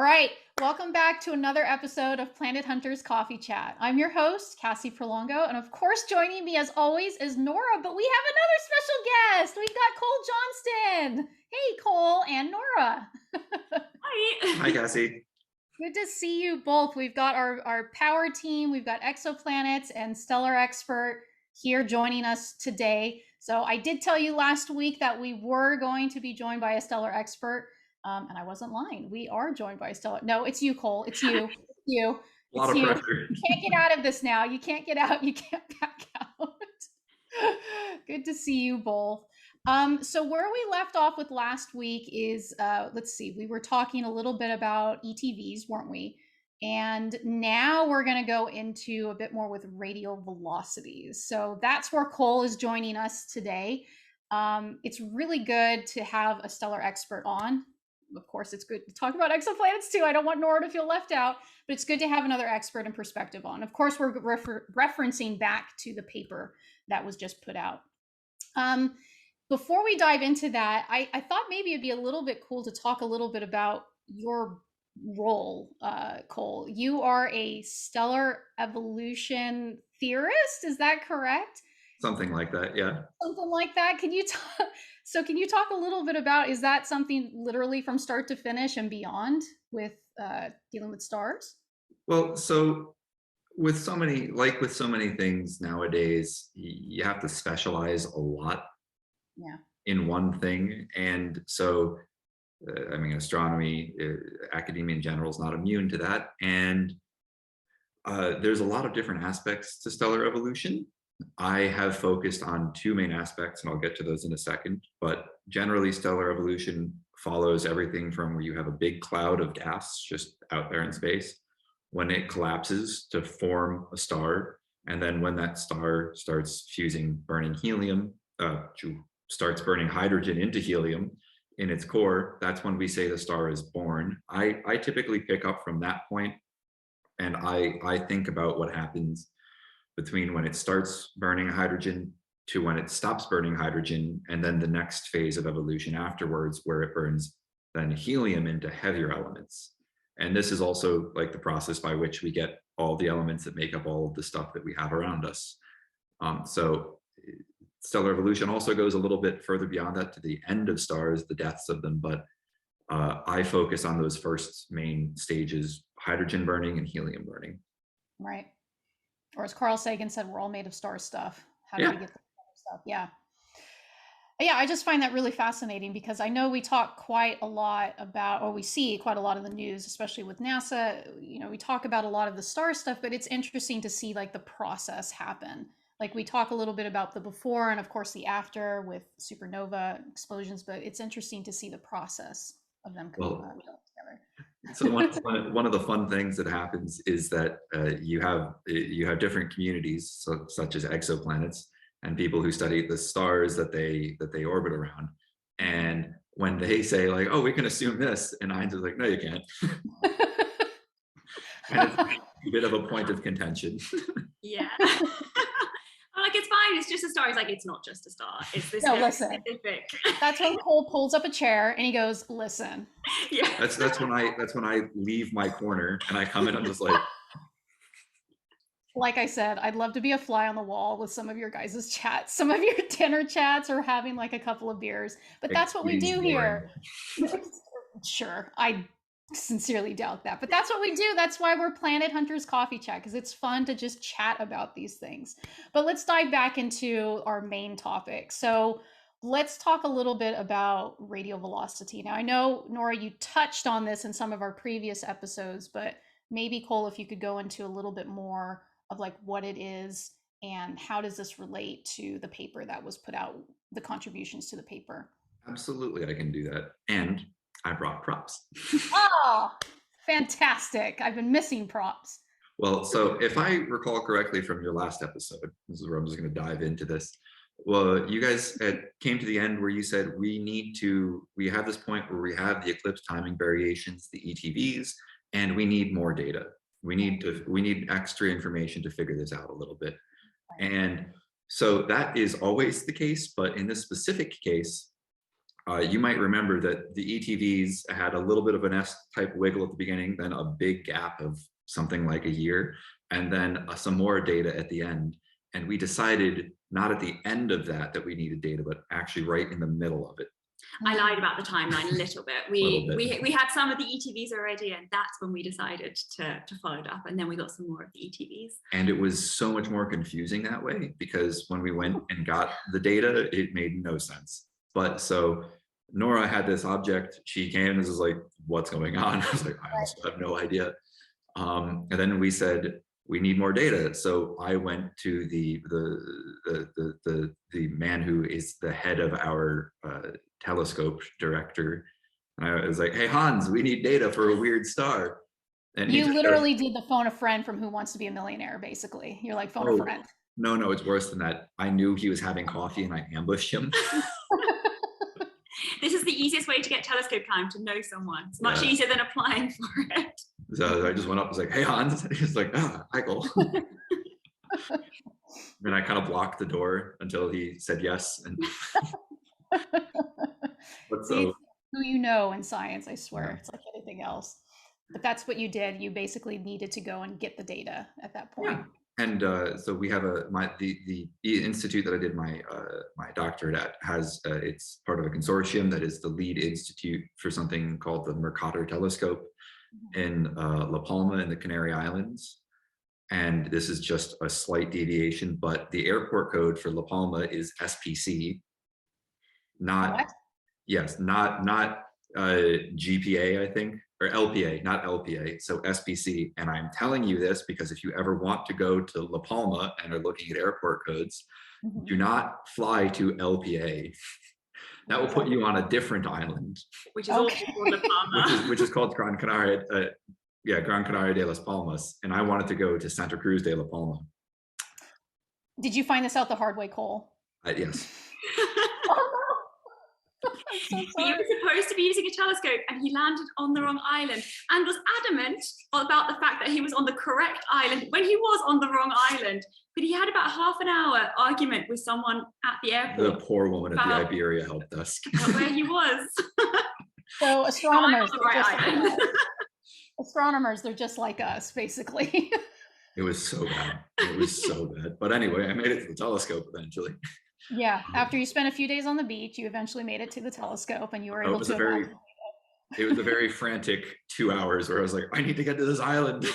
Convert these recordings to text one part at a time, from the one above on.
right, welcome back to another episode of Planet Hunters Coffee Chat. I'm your host, Cassie Prolongo, and of course, joining me as always is Nora, but we have another special guest. We've got Cole Johnston. Hey, Cole and Nora. Hi. Hi, Cassie. Good to see you both. We've got our power team, we've got exoplanets and stellar expert here joining us today. So I did tell you last week that we were going to be joined by a stellar expert. And I wasn't lying. We are joined by a stellar. No, it's you, Cole. It's you. It's you. A lot of pressure. You can't get out of this now. You can't get out. You can't back out. Good to see you both. So where we left off with last week is, let's see, we were talking a little bit about ETVs, weren't we? And now we're going to go into a bit more with radial velocities. So that's where Cole is joining us today. It's really good to have a stellar expert on. Of course, it's good to talk about exoplanets too. I don't want Nora to feel left out, but it's good to have another expert and perspective on. Of course, we're referencing back to the paper that was just put out. Before we dive into that, I thought maybe it'd be a little bit cool to talk a little bit about your role, Cole. You are a stellar evolution theorist, is that correct? Something like that, yeah. Something like that. Can you talk a little bit about, is that something literally from start to finish and beyond with dealing with stars? Well, so with so many things nowadays, you have to specialize a lot in one thing. And so, I mean, astronomy, academia in general is not immune to that. And there's a lot of different aspects to stellar evolution. I have focused on two main aspects, and I'll get to those in a second, but generally stellar evolution follows everything from where you have a big cloud of gas just out there in space, when it collapses to form a star, and then when that star starts fusing, burning helium, starts burning hydrogen into helium in its core, that's when we say the star is born. I typically pick up from that point, and I think about what happens between when it starts burning hydrogen to when it stops burning hydrogen, and then the next phase of evolution afterwards, where it burns then helium into heavier elements. And this is also like the process by which we get all the elements that make up all of the stuff that we have around us. So stellar evolution also goes a little bit further beyond that to the end of stars, the deaths of them, but I focus on those first main stages, hydrogen burning and helium burning. Right. Or as Carl Sagan said, we're all made of star stuff. How do we get the stuff? Yeah. Yeah, I just find that really fascinating because I know we talk quite a lot about, or we see quite a lot of the news, especially with NASA, you know, we talk about a lot of the star stuff, but it's interesting to see like the process happen. Like we talk a little bit about the before and of course the after with supernova explosions, but it's interesting to see the process of them coming together. So one of the fun things that happens is that you have different communities, such as exoplanets, and people who study the stars that they orbit around. And when they say like, "Oh, we can assume this," and I'm just like, "No, you can't." And it's a bit of a point of contention. Yeah. I'm like, it's fine. It's just a star. He's like, it's not just a star. It's this specific. That's when Cole pulls up a chair and he goes, "Listen." Yeah. That's when I leave my corner and I come in and I'm just like. Like I said, I'd love to be a fly on the wall with some of your guys' chats, some of your dinner chats, or having like a couple of beers. But that's what we do here. Sure, I sincerely doubt that, but that's what we do. That's why we're Planet Hunters Coffee Chat, because it's fun to just chat about these things. But let's dive back into our main topic. So let's talk a little bit about radial velocity. Now, I know, Nora, you touched on this in some of our previous episodes, but maybe Cole, if you could go into a little bit more of like what it is and how does this relate to the paper that was put out, the contributions to the paper. Absolutely, I can do that. And I brought props. Oh, fantastic. I've been missing props. Well, so if I recall correctly from your last episode, this is where I'm just going to dive into this. Well, you guys came to the end where you said we have this point where we have the eclipse timing variations, the ETVs, and we need more data. We need extra information to figure this out a little bit. And so that is always the case, but in this specific case, you might remember that the ETVs had a little bit of an S-type wiggle at the beginning, then a big gap of something like a year, and then some more data at the end. And we decided not at the end of that we needed data, but actually right in the middle of it. I lied about the timeline a little bit. We had some of the ETVs already, and that's when we decided to follow it up, and then we got some more of the ETVs. And it was so much more confusing that way, because when we went and got the data, it made no sense. But so Nora had this object, she came and was like, what's going on? I was like, I also have no idea. And then we said, we need more data. So I went to the man who is the head of our telescope director, and I was like, hey Hans, we need data for a weird star. And you literally did the phone a friend from Who Wants to Be a Millionaire, basically. You're like, phone a friend. No, it's worse than that. I knew he was having coffee and I ambushed him. This is the easiest way to get telescope time, to know someone. It's much easier than applying for it. So I just went up and was like, hey Hans. He's like, Michael. Then I kind of blocked the door until he said yes. And but so, who you know in science, I swear. It's like anything else. But that's what you did. You basically needed to go and get the data at that point. And so we have the institute that I did my doctorate at has it's part of a consortium that is the lead institute for something called the Mercator Telescope in La Palma in the Canary Islands. And this is just a slight deviation, but the airport code for La Palma is SPC, not GPA, I think, or LPA, not LPA, so SPC. And I'm telling you this because if you ever want to go to La Palma and are looking at airport codes, do not fly to LPA. That will put you on a different island, which is also called La Palma, which is called Gran Canaria. Gran Canaria de las Palmas, and I wanted to go to Santa Cruz de La Palma. Did you find this out the hard way, Cole? Yes. He was supposed to be using a telescope and he landed on the wrong island and was adamant about the fact that he was on the correct island when he was on the wrong island. But he had about half an hour argument with someone at the airport. The poor woman at the Iberia helped us. Where he was. So astronomers, they're just like us, basically. It was so bad. It was so bad. But anyway, I made it to the telescope eventually. Yeah, after you spent a few days on the beach, you eventually made it to the telescope and you were able to. It was a very frantic 2 hours where I was like, I need to get to this island.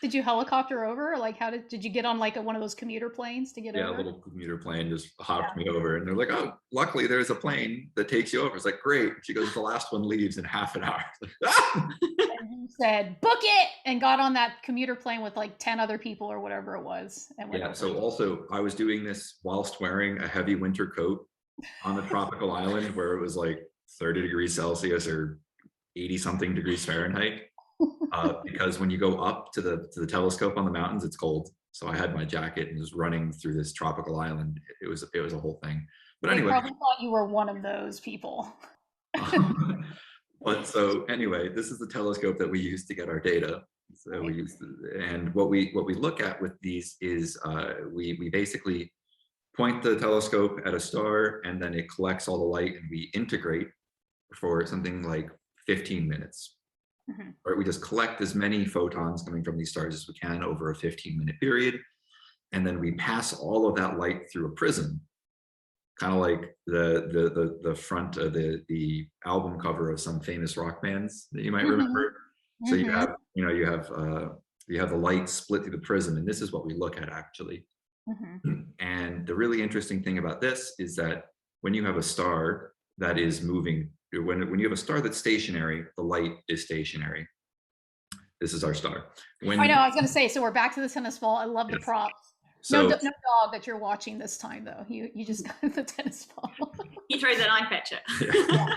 Did you helicopter over? Like, how did you get on like one of those commuter planes to get over? Yeah, a little commuter plane just hopped me over, and they're like, oh, luckily there's a plane that takes you over. It's like, great. She goes, the last one leaves in half an hour. Like, and you said, book it, and got on that commuter plane with like 10 other people or whatever it was. And so also I was doing this whilst wearing a heavy winter coat on a tropical island where it was like 30 degrees Celsius or 80 something degrees Fahrenheit. Because when you go up to the telescope on the mountains, it's cold. So I had my jacket and was running through this tropical island. It was a whole thing. But anyway, I probably thought you were one of those people. But so anyway, this is the telescope that we use to get our data. So we use, and what we look at with these is we basically point the telescope at a star, and then it collects all the light, and we integrate for something like 15 minutes. Right, we just collect as many photons coming from these stars as we can over a 15-minute period, and then we pass all of that light through a prism, kind of like the front of the album cover of some famous rock bands that you might remember. So you have the light split through the prism, and this is what we look at actually. And the really interesting thing about this is that when you have a star that is moving, when you have a star that's stationary, the light is stationary. This is our star. I know, I was going to say, so we're back to the tennis ball. I love the props. So, no dog that you're watching this time, though. You just got the tennis ball. He throws an eye catcher. Yeah.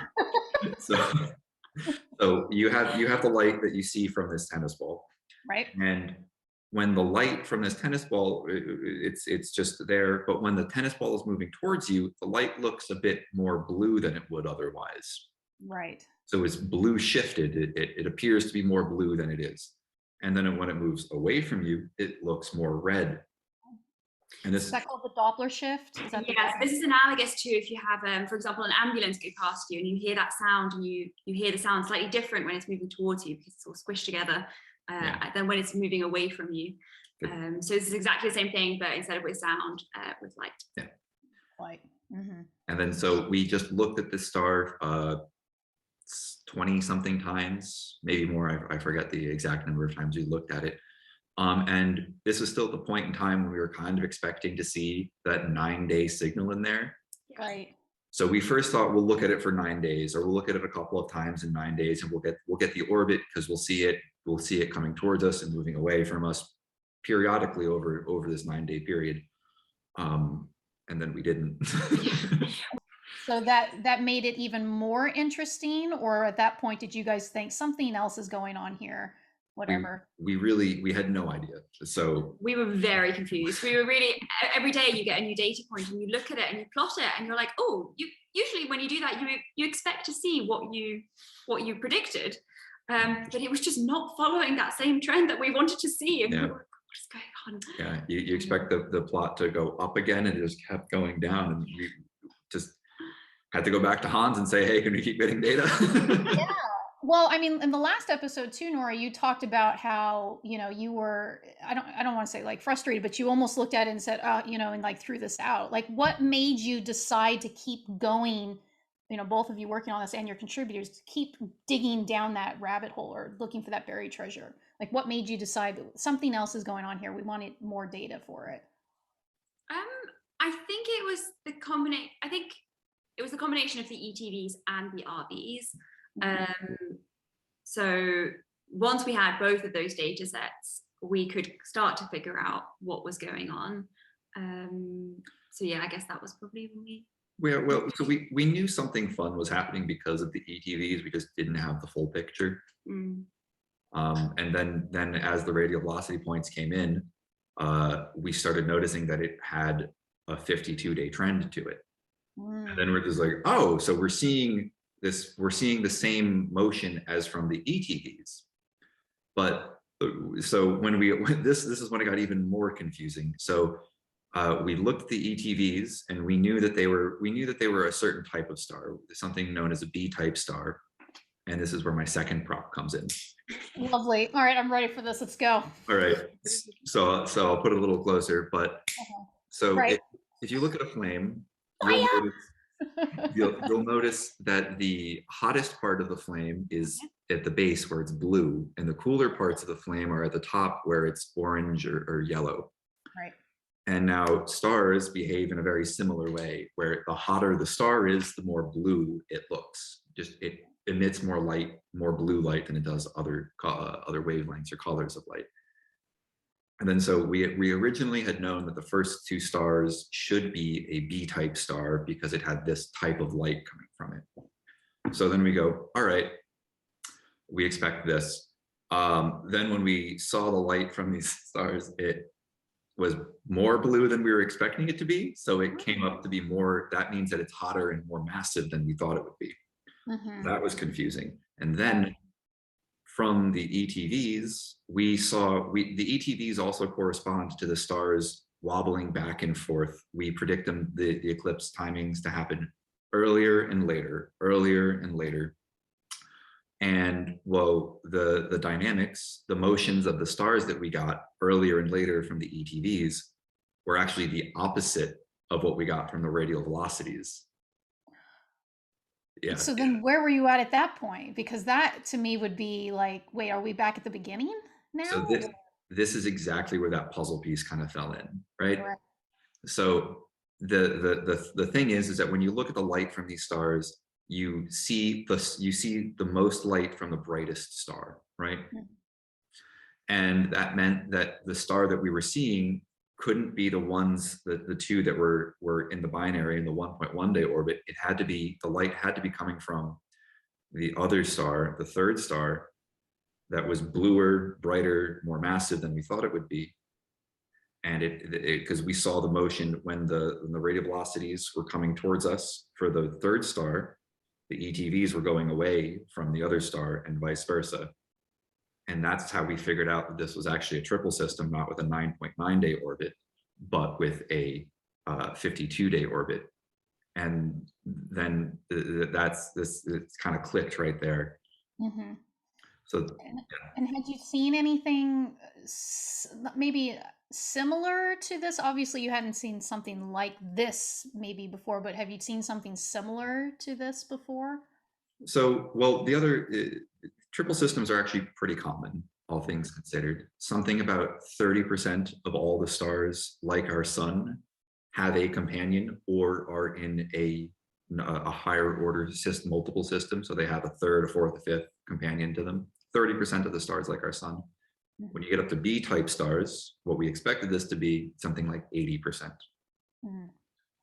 So you have the light that you see from this tennis ball, right? And when the light from this tennis ball, it's just there. But when the tennis ball is moving towards you, the light looks a bit more blue than it would otherwise. Right. So it's blue shifted. It appears to be more blue than it is. And then when it moves away from you, it looks more red. And this Is that called the Doppler shift? Is that Yes, this is analogous to if you have, for example, an ambulance go past you and you hear that sound, and you hear the sound slightly different when it's moving towards you because it's all squished together than when it's moving away from you. So this is exactly the same thing, but instead of with sound, with light. Yeah. Light. Mm-hmm. And then so we just looked at this star 20 something times, maybe more. I forget the exact number of times we looked at it. And this was still at the point in time when we were kind of expecting to see that 9-day signal in there. Right. So we first thought we'll look at it for 9 days, or we'll look at it a couple of times in 9 days, and we'll get the orbit because we'll see it coming towards us and moving away from us periodically over this 9-day period. And then we didn't. So that made it even more interesting, or at that point did you guys think something else is going on here? Whatever. We had no idea. So we were very confused. We were really, every day you get a new data point and you look at it and you plot it and you're like, oh, usually when you do that, you expect to see what you predicted. But it was just not following that same trend that we wanted to see. And we were like, what is going on? Yeah, you expect the plot to go up again, and it just kept going down, and we just had to go back to Hans and say, hey, can we keep getting data? Yeah. Well, I mean, in the last episode too, Nora, you talked about how, you were, I don't want to say like frustrated, but you almost looked at it and said, and like threw this out. Like, what made you decide to keep going, both of you working on this and your contributors, to keep digging down that rabbit hole or looking for that buried treasure? Like, what made you decide that something else is going on here? We wanted more data for it. I think it was the combination. I think it was the combination of the ETVs and the RVs. So once we had both of those data sets, we could start to figure out what was going on. So yeah, I guess that was probably when so we knew something fun was happening because of the ETVs. We just didn't have the full picture. And then as the radial velocity points came in, we started noticing that it had a 52-day trend to it. And then we're just like, oh, so we're seeing the same motion as from the ETVs. But so this is when it got even more confusing. So we looked at the ETVs, and we knew that they were a certain type of star, something known as a B-type star. And this is where my second prop comes in. Lovely. All right, I'm ready for this. Let's go. All right. So I'll put it a little closer, but so right. if you look at a flame, you'll notice that the hottest part of the flame is at the base where it's blue, and the cooler parts of the flame are at the top where it's orange or yellow. Right. And now stars behave in a very similar way, where the hotter the star is, the more blue it looks. Just it emits more light, more blue light than it does other wavelengths or colors of light. And then so we originally had known that the first two stars should be a B-type star because it had this type of light coming from it. So then we go, all right, we expect this. Then when we saw the light from these stars, it was more blue than we were expecting it to be. So it came up to be more, that means that it's hotter and more massive than we thought it would be. That was confusing. And then from the ETVs, the ETVs also correspond to the stars wobbling back and forth. We predict the eclipse timings to happen earlier and later. And well, the dynamics, the motions of the stars that we got earlier and later from the ETVs were actually the opposite of what we got from the radial velocities. Yeah. So then where were you at that point? Because that to me would be like, wait, are we back at the beginning now? So this is exactly where that puzzle piece kind of fell in, right? So the thing is that when you look at the light from these stars, you see the most light from the brightest star, right? And that meant that the star that we were seeing couldn't be the two that were in the binary in the 1.1 day orbit. The light had to be coming from the other star, the third star, that was bluer, brighter, more massive than we thought it would be. And because we saw the motion when the radial velocities were coming towards us for the third star, the ETVs were going away from the other star and vice versa. And that's how we figured out that this was actually a triple system, not with a 9.9 day orbit. but with a 52-day orbit. And then it's kind of clicked right there. Mm-hmm. So, and had you seen anything maybe similar to this? Obviously, you hadn't seen something like this maybe before, but have you seen something similar to this before? So, well, the other triple systems are actually pretty common, all things considered. Something about 30% of all the stars, like our sun, have a companion or are in a higher order system, multiple system. So they have a third, a fourth, a fifth companion to them. 30% of the stars, like our sun. When you get up to B type stars, what we expected this to be something like 80%. Mm.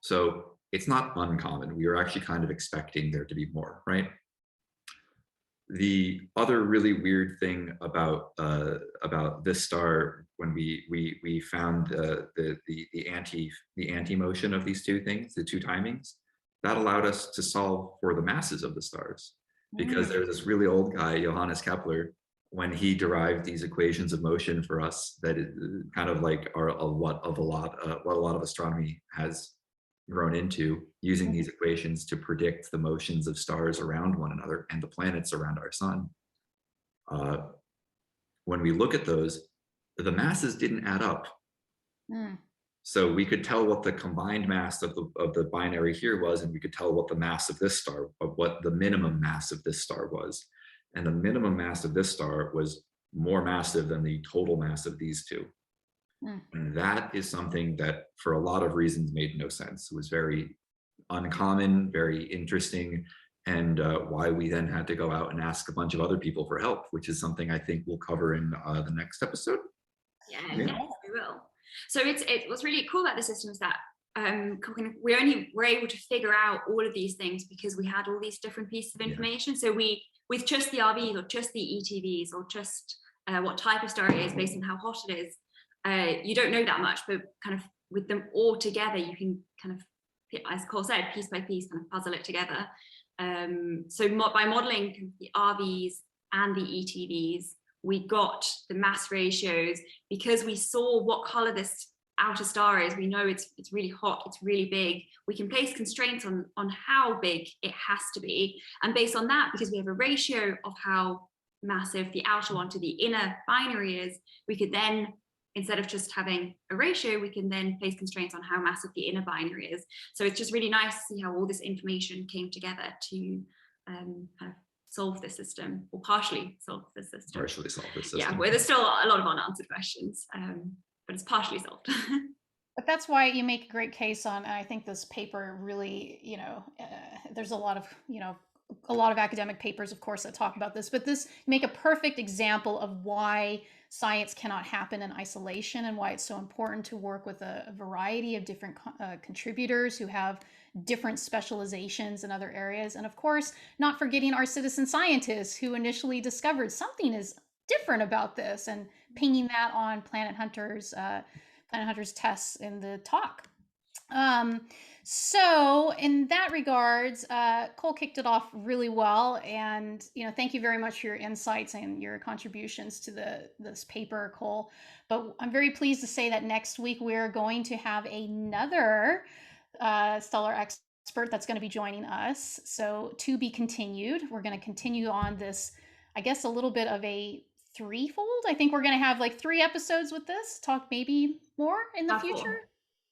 So it's not uncommon. We were actually kind of expecting there to be more, right? The other really weird thing about this star, when we found the anti motion of these two things, the two timings, that allowed us to solve for the masses of the stars, because there's this really old guy, Johannes Kepler, when he derived these equations of motion for us, that is kind of like what a lot of astronomy has grown into, using these equations to predict the motions of stars around one another and the planets around our sun. When we look at those, the masses didn't add up. So we could tell what the combined mass of the binary here was, and we could tell what the mass of this star, of what the minimum mass of this star was. And the minimum mass of this star was more massive than the total mass of these two. And that is something that, for a lot of reasons, made no sense. It was very uncommon, very interesting, and why we then had to go out and ask a bunch of other people for help, which is something I think we'll cover in the next episode. Yeah, we will. So it's what's really cool about the system is that we only were able to figure out all of these things because we had all these different pieces of information. So we, with just the RVs or just the ETVs or just what type of star it is based on how hot it is, you don't know that much, but kind of with them all together, you can kind of, as Cole said, piece by piece, kind of puzzle it together. So by modeling the RVs and the ETVs, we got the mass ratios because we saw what color this outer star is. We know it's really hot, it's really big. We can place constraints on how big it has to be. And based on that, because we have a ratio of how massive the outer one to the inner binary is, we could then, instead of just having a ratio, we can then place constraints on how massive the inner binary is. So it's just really nice to see how all this information came together to kind of solve this system, or partially solve this system. Partially solve this system. Yeah, where there's still a lot of unanswered questions, but it's partially solved. But that's why you make a great case on, and I think this paper really, there's a lot of academic papers, of course, that talk about this, but this make a perfect example of why science cannot happen in isolation and why it's so important to work with a variety of different contributors who have different specializations in other areas. And of course, not forgetting our citizen scientists who initially discovered something is different about this and pinging that on Planet Hunter's tests in the talk. So in that regards, Cole kicked it off really well, and thank you very much for your insights and your contributions to this paper, Cole. But I'm very pleased to say that next week we're going to have another stellar expert that's going to be joining us. So to be continued. We're going to continue on this, I guess, a little bit of a threefold. I think we're going to have like 3 episodes with this, talk maybe more in the future. Cool.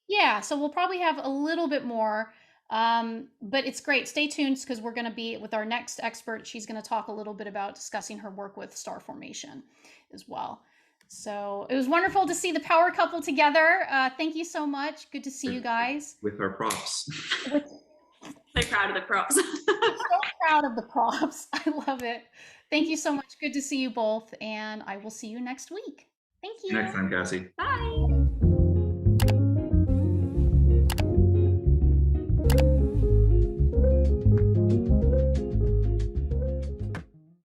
Yeah, so we'll probably have a little bit more, but it's great. Stay tuned because we're going to be with our next expert. She's going to talk a little bit about discussing her work with star formation as well. So it was wonderful to see the power couple together. Thank you so much. Good to see you guys. With our props. So proud of the props. So proud of the props. I love it. Thank you so much. Good to see you both. And I will see you next week. Thank you. See you next time, Cassie. Bye.